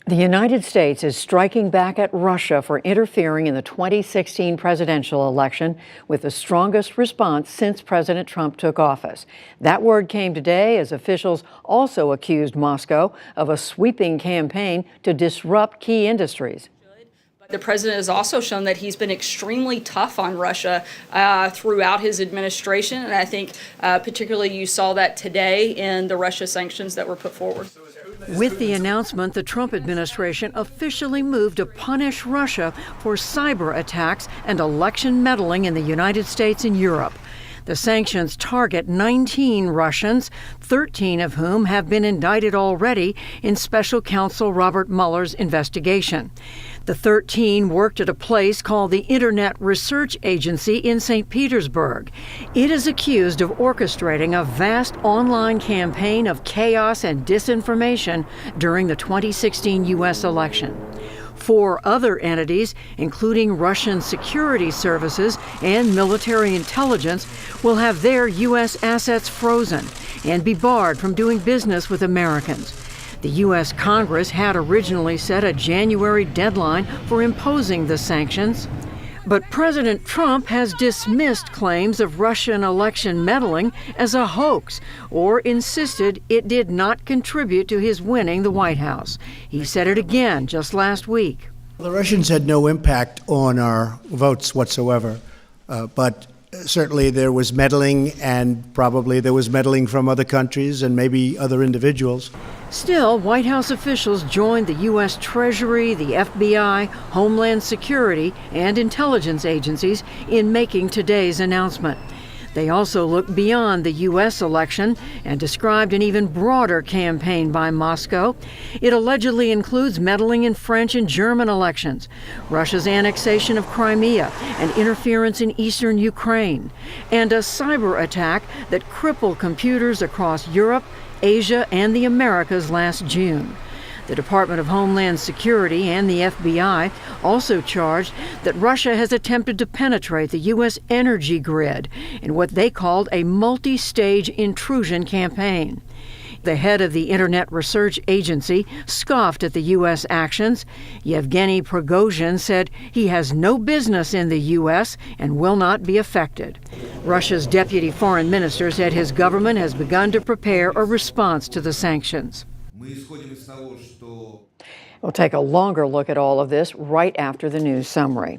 The United States is striking back at Russia for interfering in the 2016 presidential election with the strongest response since President Trump took office. That word came today as officials also accused Moscow of a sweeping campaign to disrupt key industries. The president has also shown that he's been extremely tough on Russia throughout his administration, and I think particularly you saw that today in the Russia sanctions that were put forward. With the announcement, the Trump administration officially moved to punish Russia for cyber attacks and election meddling in the United States and Europe. The sanctions target 19 Russians, 13 of whom have been indicted already in special counsel Robert Mueller's investigation. The 13 worked at a place called the Internet Research Agency in St. Petersburg. It is accused of orchestrating a vast online campaign of chaos and disinformation during the 2016 U.S. election. 4 other entities, including Russian security services and military intelligence, will have their U.S. assets frozen and be barred from doing business with Americans. The U.S. Congress had originally set a January deadline for imposing the sanctions. But President Trump has dismissed claims of Russian election meddling as a hoax or insisted it did not contribute to his winning the White House. He said it again just last week. The Russians had no impact on our votes whatsoever, but certainly there was meddling, and probably there was meddling from other countries and maybe other individuals. Still, White House officials joined the U.S. Treasury, the FBI, Homeland Security, and intelligence agencies in making today's announcement. They also looked beyond the U.S. election and described an even broader campaign by Moscow. It allegedly includes meddling in French and German elections, Russia's annexation of Crimea and interference in eastern Ukraine, and a cyber attack that crippled computers across Europe, Asia, and the Americas last June. The Department of Homeland Security and the FBI also charged that Russia has attempted to penetrate the U.S. energy grid in what they called a multi-stage intrusion campaign. The head of the Internet Research Agency scoffed at the U.S. actions. Yevgeny Prigozhin said he has no business in the U.S. and will not be affected. Russia's deputy foreign minister said his government has begun to prepare a response to the sanctions. We'll take a longer look at all of this right after the news summary.